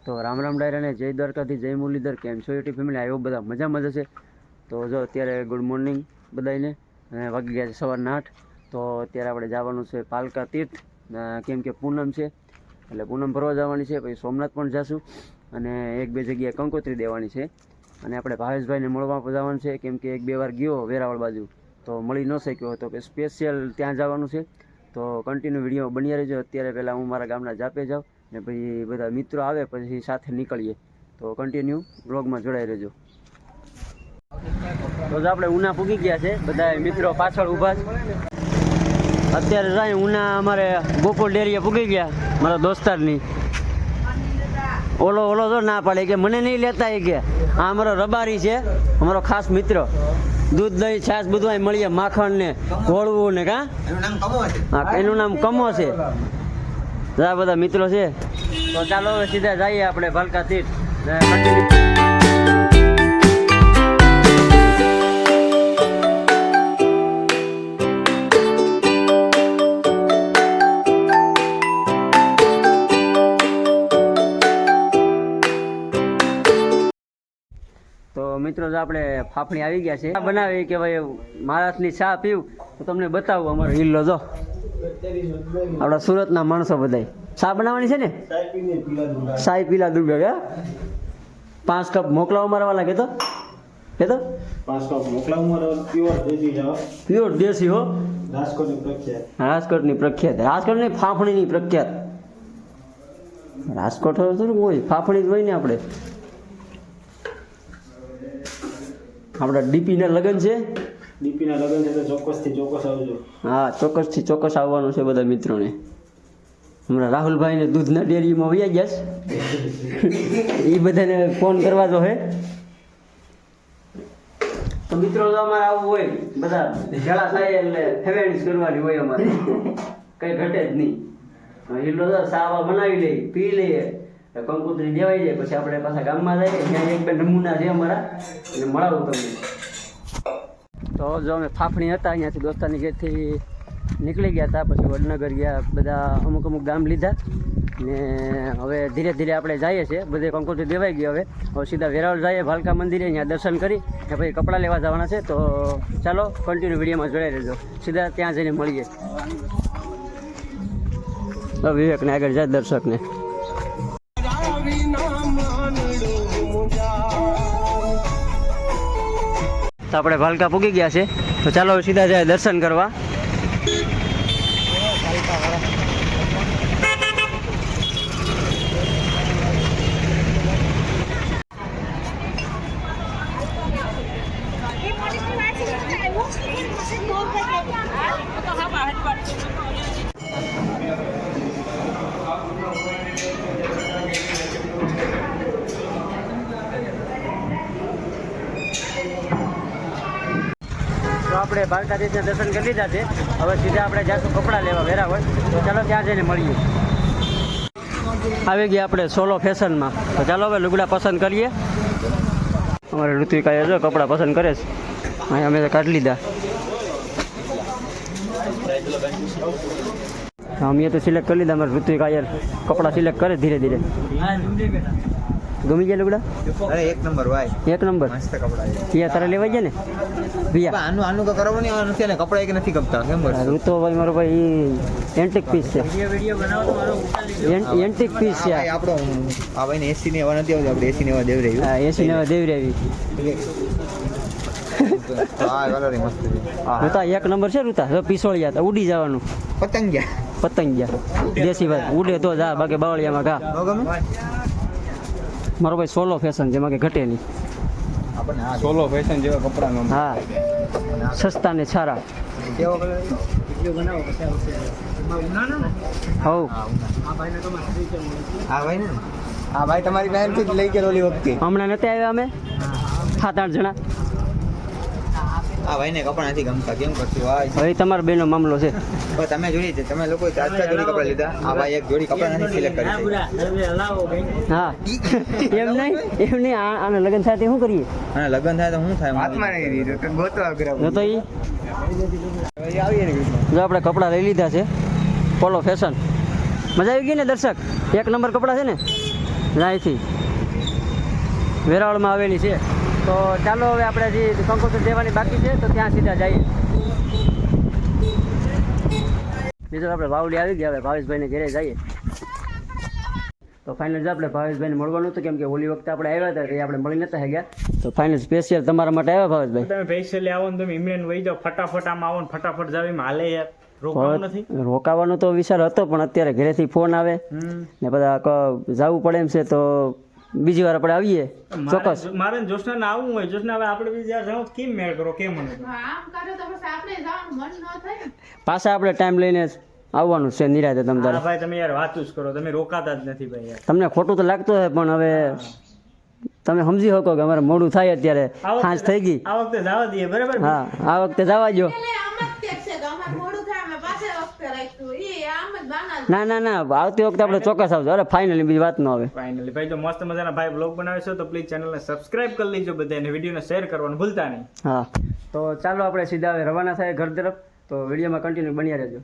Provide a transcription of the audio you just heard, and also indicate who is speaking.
Speaker 1: તો રામ રામ ડાયરા અને જય દ્વારકાથી જય મુરલીધર. કેમ છો યુટ્યુબ ફેમિલી? આવ્યો બધા મજા છે. તો જો અત્યારે ગુડ મોર્નિંગ બધાને, અને વાગી ગયા છે સવારના 8. તો અત્યારે આપણે જવાનું છે પાલકા તીર્થ, કેમ કે પૂનમ છે એટલે પૂનમ ભરવા જવાની છે. પછી સોમનાથ પણ જઈશું અને એક બે જગ્યાએ કંકોત્રી દેવાની છે. અને આપણે ભાવેશભાઈને મળવા જવાનું છે, કેમ કે એક બે વાર ગયો વેરાવળ બાજુ તો મળી ન શક્યો હતો, કે સ્પેશિયલ ત્યાં જવાનું છે. તો કન્ટિન્યુ વિડીયો બન્યા રહેજો. અત્યારે પહેલાં હું મારા ગામના જાપે જાઉં ને પછી બધા મિત્રો આવે પછી સાથે નીકળીએ. તો કન્ટિન્યુ બ્લોગમાં જોડાઈ રહેજો. તો આપણે ઉના પૂગી ગયા છે, બધા મિત્રો પાછળ ઊભા છે. અત્યારે જાય ઉના અમારે ગોકુળ ડેરીએ પૂગી ગયા મારા દોસ્તારની. ઓલો તો ના પાડે કે મને નહીં લેતા, એ કે આ અમારો રબારી છે, અમારો ખાસ મિત્ર. દૂધ દહીં છાશ બધું અહીં મળીએ, માખણ ને ઘોળવું ને. હા, એનું નામ કમો છે. આ બધા મિત્રો છે. તો ચાલો હવે સીધા જઈએ આપણે પાલકા તીર્થ. તો મિત્રો જો આપણે ફાફણી આવી ગયા છે, બનાવી કે ભાઈ મહારાષ્ટ્રની ચા પીવું તો તમને બતાવું. અમારો હિલ્લો જો, આપણા સુરતના માણસો બધા ચા બનાવવાની છે ને, સાઈ પીલા દુબે. 5 કપ મોકલાવો મારા વાલા. કેતો 5 કપ મોકલાવો મારા. પ્યોર દેશી હો, રાજકોટની પ્રખ્યાત. રાજકોટની ફાફણીની પ્રખ્યાત. રાજકોટ હોય ફાફણી જ હોય ને. આપણા ડીપીના લગ્ન છે. તો ચોક્કસ આવજો. હા, ચોક્કસ આવવાનું છે બધા મિત્રોને. હમણાં રાહુલભાઈને દૂધના ડેરીમાં વયા ગયા છે, એ બધાને ફોન કરવા જો હે. તો મિત્રો જો અમારે આવવું હોય બધા જળા થાય એટલે ફેવેન્સ કરવાની હોય અમારે, કંઈ ઘટે જ નહીં. હિલ્લો તો સાવા બનાવી લઈએ, પી લઈએ, કંકોત્રી દેવાઈ જાય. પછી આપણે પાછા ગામમાં જઈએ, ત્યાં એક બે નમૂના છે અમારા, એટલે મળાવું તમને. તો જો અમે ફાફણી હતા અહીંયાથી દોસ્તારની ઘેરથી નીકળી ગયા હતા, પછી વડનગર ગયા, બધા અમુક ગામ લીધા ને હવે ધીરે ધીરે આપણે જઈએ છીએ. બધે કંકોત્રી દેવાઈ ગઈ. હવે સીધા વેરાવળ જઈએ ભાલકા મંદિરે, અહીંયા દર્શન કરી ને પછી કપડાં લેવા જવાના છે. તો ચાલો કન્ટિન્યુ વિડીયોમાં જોડાઈ રહેજો. સીધા ત્યાં જઈને મળીએ. વિવેકને આગળ જાય દર્શકને. તો આપણે ભાલકા પૂગી ગયા છે, તો ચાલો સીધા જાય દર્શન કરવા. આપણે ભાલકા તીર્થના દર્શન કરી લીધા છે. હવે સીધા આપણે જઈશું કપડાં લેવા વેરાવળ. તો ચાલો ત્યાં જઈને મળીએ. આવી ગયા આપણે સોલો ફેશનમાં. તો ચાલો હવે લુગડા પસંદ કરીએ. અમારે ઋત્વિકાએ જો કપડાં પસંદ કરે છે, અહીં અમે તો કાઢી લીધા. અમે તો સિલેક્ટ કરી લીધા. અમારે ઋત્વિકાએ કપડાં સિલેક્ટ કરે ધીરે ધીરે. ગમી ગયા લુગડા?
Speaker 2: અરે એક નંબર ભાઈ, એક નંબર મસ્ત કપડા છે.
Speaker 1: પિયા તારે લેવા ગયા ને પિયા?
Speaker 2: આનું તો કરવું નહીં, નથી ને કપડા એક નથી ગમતા. કેમ બોલ
Speaker 1: ઋતો ભાઈ મારો ભાઈ એન્ટિક પીસ છે. એન્ટિક પીસ છે
Speaker 2: આપણો. આ ભાઈને એસી ને એવા નથી આવતી, આપણે એસી ને એવા દેવ રહી.
Speaker 1: હા, એસી ને એવા દેવ રહી.
Speaker 2: હા, કલર મસ્ત છે.
Speaker 1: ઋતા એક નંબર છે. ઋતા તો પીસોળિયા તો ઉડી જવાનું. પતંગિયા દેશી ભાઈ ઉડે તો જા, બાકી બાવળિયામાં ઘા. મારો ભાઈ સોલો ફેશન, જેમાં કે ઘટે નહીં.
Speaker 2: સોલો ફેશન જેવા કપડા.
Speaker 1: હા, સસ્તા ને સારા.
Speaker 2: હા ભાઈ, તમારી બહેનથી લઈ ગયેલો ઓલી વખતે.
Speaker 1: હમણાં નથી આવ્યા અમે 7-8 જણા.
Speaker 2: આ ભાઈને કપડા નથી ગમતા. કેમ કરશું ભાઈ?
Speaker 1: હવે તમારા બેનો મામલો છે.
Speaker 2: તમે જોડી છે, તમે લોકો 4 જોડી કપડા લીધા. આ ભાઈ એક જોડી કપડા નથી સિલેક્ટ કરી.
Speaker 1: હા, એમ નહીં. આને લગ્ન થાય તે શું કરીએ?
Speaker 2: અને લગ્ન થાય તો શું થાય? હાથમાં નહીં દીધું તો ગોતવા કર્યા
Speaker 1: તો જો આપણે કપડાં લઈ લીધા છે. પોલો ફેશન. મજા આવી ગઈ ને દર્શક? એક નંબર કપડાં છે ને? અહીંથી વેરાવળમાં આવેલી છે. તો ચાલો હવે આપણે જે કંકોત્રી દેવાની બાકી છે તો ત્યાં સીધા જઈએ. બીજું આપણે વાવડી આવી ગયા, હવે ભાવેશભાઈને ઘરે જઈએ. તો ફાઇનલ આપણે ભાવેશભાઈને મળવાનું હતું, કેમ કે ઓલી વખતે આપણે આવ્યા હતા એ આપણે મળી નતા ગયા. તો ફાઇનલ સ્પેશિયલ તમારા માટે આવ્યા ભાવેશભાઈ.
Speaker 3: તમે સ્પેશિયલી આવો ને તમે ઇમરેન વહી જાઓ, ફટાફટ આમ આવો ને ફટાફટ જાવ, એમ હાલે યાર, રોકાવું નથી.
Speaker 1: રોકાવાનો તો વિચાર હતો, પણ અત્યારે ઘરેથી ફોન આવે ને બધા જવું પડે એમ છે. તો બીજી વાર આપણે આવીએ ચોક્કસ.
Speaker 3: મારે જોશના ને આવવું હોય, જોશના હવે આપણે બીજી વાર જાવ કેમ મેળ કરો, કેમ મને
Speaker 1: પાછા આપણે ટાઈમ લઈને આવવાનું છે નિરાતે. તમે તારે
Speaker 3: ભાઈ તમે યાર વાતું જ કરો, તમે રોકાતા જ નથી ભાઈ યાર.
Speaker 1: તમને ખોટું તો લાગતું હોય, પણ હવે તમે સમજી શકો કે અમારે મોડું થાય, અત્યારે સાંજ થઈ ગઈ.
Speaker 3: આ વખતે જવા દઈએ બરાબર.
Speaker 1: હા આ વખતે જવા દો. ના ના ના, આવતી વખતે આપણે ચોક્કસ આવજો. અરે ફાઇનલી બીજી વાત ન આવે.
Speaker 3: ફાઇનલી ભાઈ જો મસ્ત મજાના ભાઈ બ્લોગ બનાવે છે તો પ્લીઝ ચેનલને સબસ્ક્રાઇબ કરી લેજો બધા, અને વિડીયોને શેર કરવાનું ભૂલતા નહીં.
Speaker 1: હા તો ચાલો આપણે સીધા હવે રવાના થાય ઘર તરફ. તો વિડીયોમાં કન્ટિન્યુ બન્યા રહેજો.